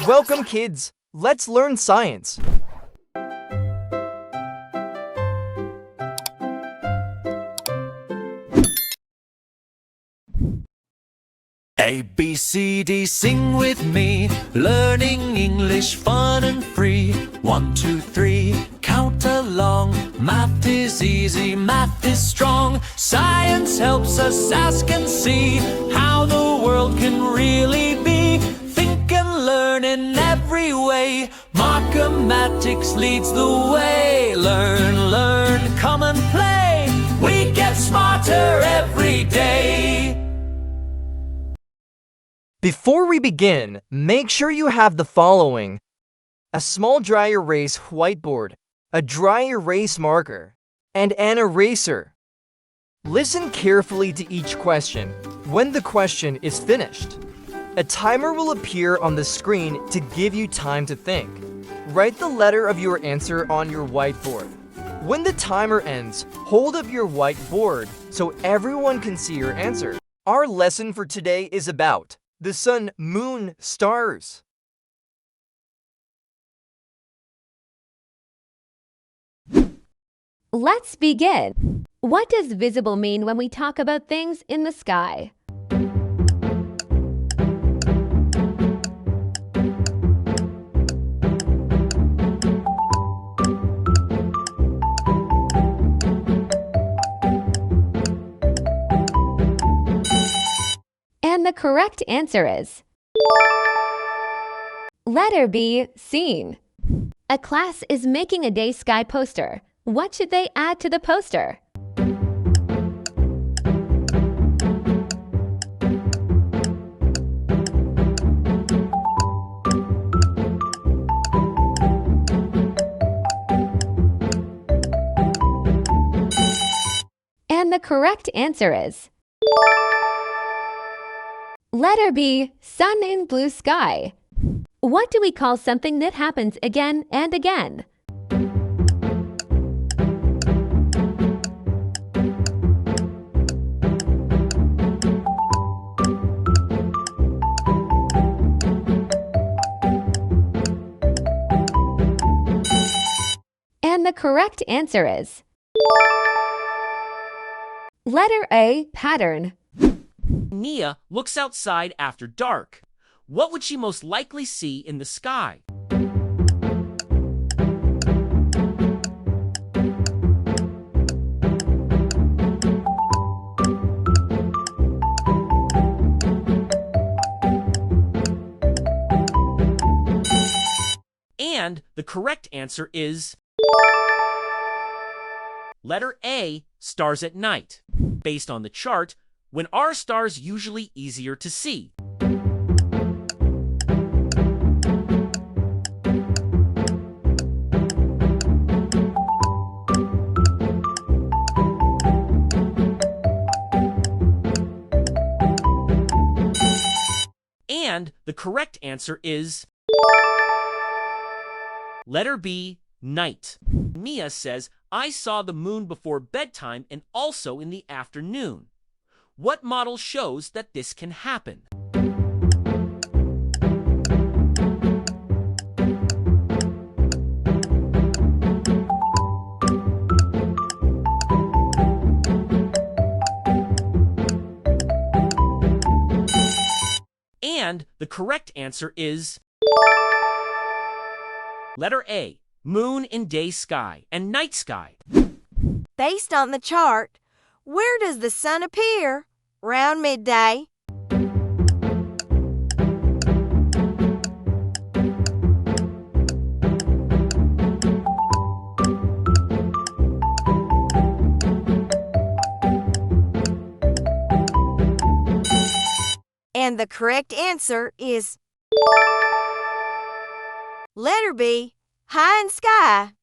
Welcome, kids! Let's learn science. A, B, C, D, sing with me. Learning English fun and free. 1, 2, 3, count along. Math is easy, math is strong. Science helps us ask and see how the world can really be. Think and learn in every way. Markimatics leads the way. Learn, learn, come and play. We get smarter every day. Before we begin, make sure you have the following: a small dry erase whiteboard, a dry erase marker, and an eraser. Listen carefully to each question. When the question is finished, a timer will appear on the screen to give you time to think. Write the letter of your answer on your whiteboard. When the timer ends, hold up your whiteboard so everyone can see your answer. Our lesson for today is about the sun, moon, stars. Let's begin. What does visible mean when we talk about things in the sky? And the correct answer is letter B, seen. A class is making a day sky poster. What should they add to the poster? And the correct answer is letter B, sun in blue sky. What do we call something that happens again and again? And the correct answer is letter A, pattern. Nia looks outside after dark. What would she most likely see in the sky? And the correct answer is letter A, stars at night. Based on the chart, when are stars usually easier to see? And the correct answer is letter B, night. Mia says, I saw the moon before bedtime and also in the afternoon. What model shows that this can happen? And the correct answer is letter A, moon in day sky and night sky. Based on the chart, where does the sun appear? Round midday. And the correct answer is letter B, high in sky.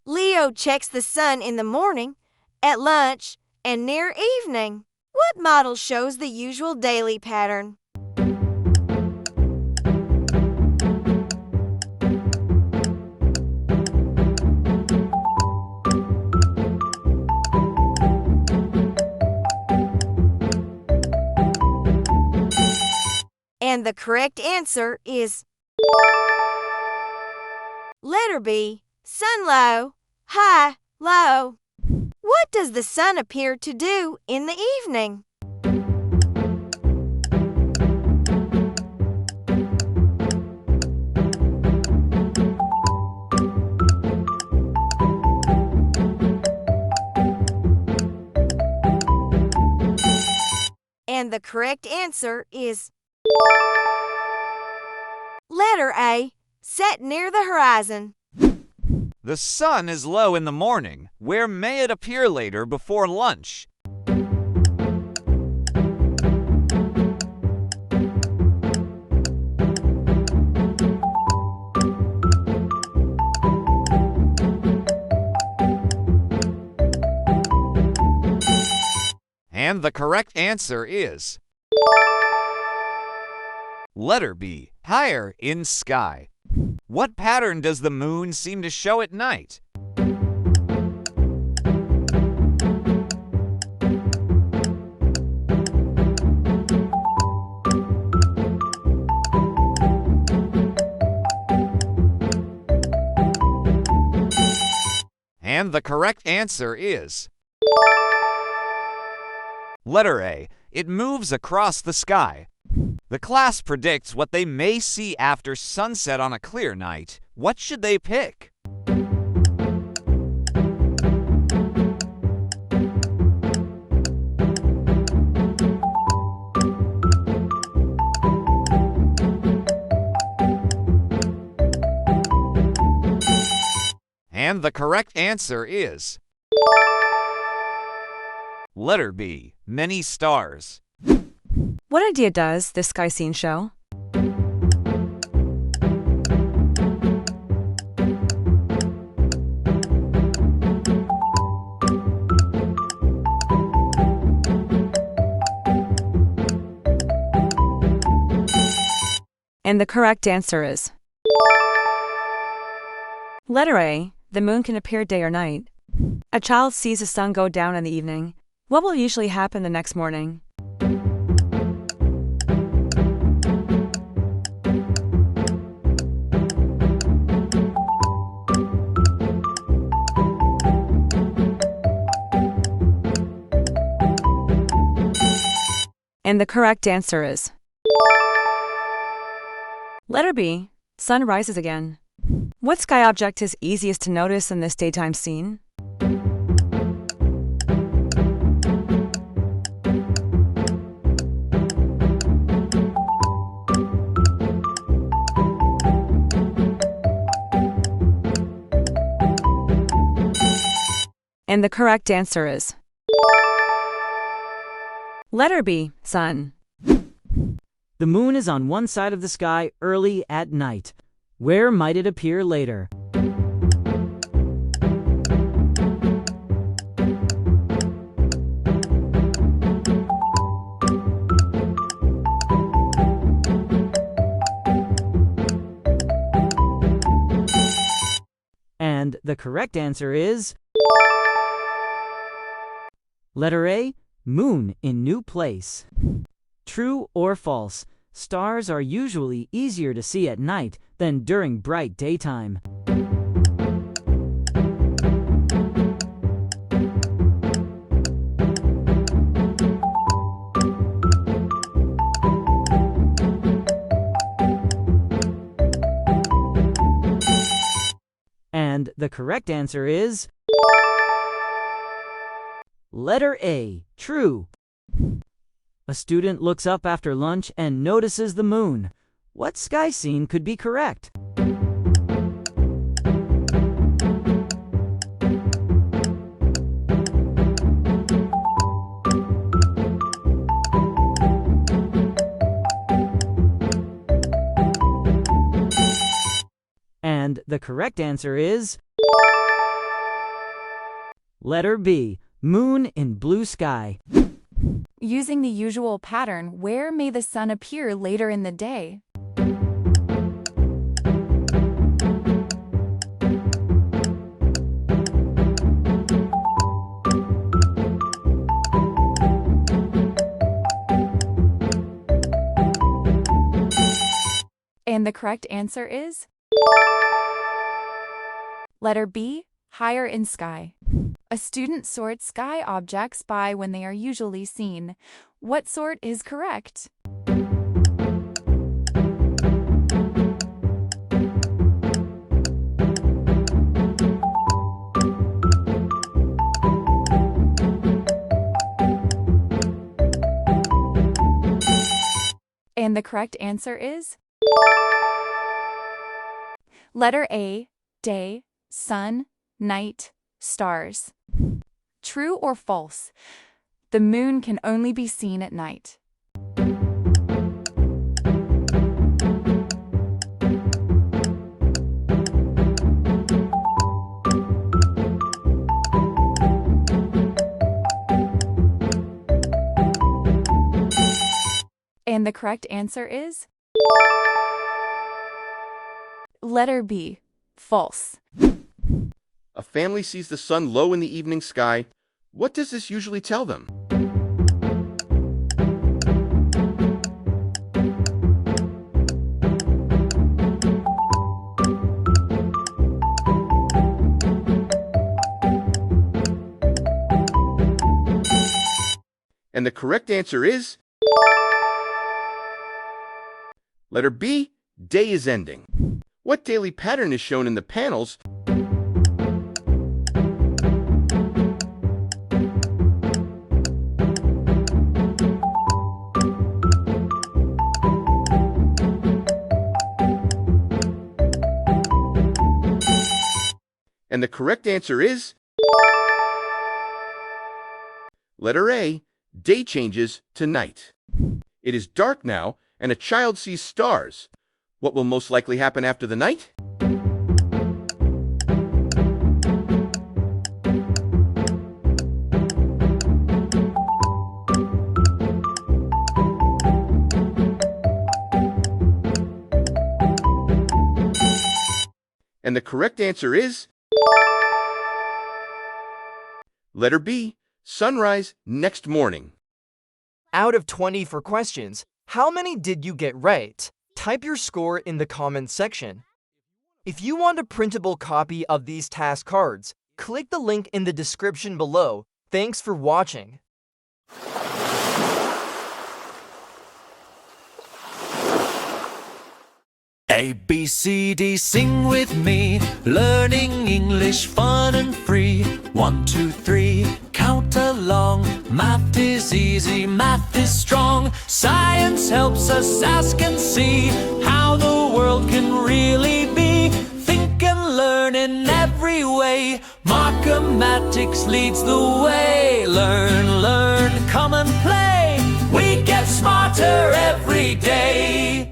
Leo checks the sun in the morning, at lunch, and near evening. What model shows the usual daily pattern? And the correct answer is Letter B. Sun low, high, low. What does the sun appear to do in the evening? And the correct answer is letter A. Set near the horizon. The sun is low in the morning. Where may it appear later before lunch? And the correct answer is letter B, higher in sky. What pattern does the moon seem to show at night? And the correct answer is letter A, it moves across the sky. The class predicts what they may see after sunset on a clear night. What should they pick? And the correct answer is letter B, many stars. What idea does this sky scene show? And the correct answer is letter A. The moon can appear day or night. A child sees the sun go down in the evening. What will usually happen the next morning? And the correct answer is letter B. Sun rises again. What sky object is easiest to notice in this daytime scene? And the correct answer is letter B, sun. The moon is on one side of the sky early at night. Where might it appear later? And the correct answer is letter A, moon in new place. True or false? Stars are usually easier to see at night than during bright daytime. And the correct answer is letter A, true. A student looks up after lunch and notices the moon. What sky scene could be correct? And the correct answer is letter B, moon in blue sky. Using the usual pattern, where may the sun appear later in the day? And the correct answer is letter B, higher in sky. A student sorts sky objects by when they are usually seen. What sort is correct? And the correct answer is letter A, day, sun, night, stars. True or false? The moon can only be seen at night. And the correct answer is letter B, false. A family sees the sun low in the evening sky. What does this usually tell them? And the correct answer is letter B, day is ending. What daily pattern is shown in the panels? And the correct answer is letter A, day changes to night. It is dark now, and a child sees stars. What will most likely happen after the night? And the correct answer is letter B, sunrise next morning. Out of 20 for questions, how many did you get right? Type your score in the comments section. If you want a printable copy of these task cards, click the link in the description below. Thanks for watching. A, B, C, D, sing with me. Learning English fun and free. 1, 2, 3, count along. Math is easy, math is strong. Science helps us ask and see how the world can really be. Think and learn in every way. Markimatics leads the way. Learn, learn, come and play. We get smarter every day.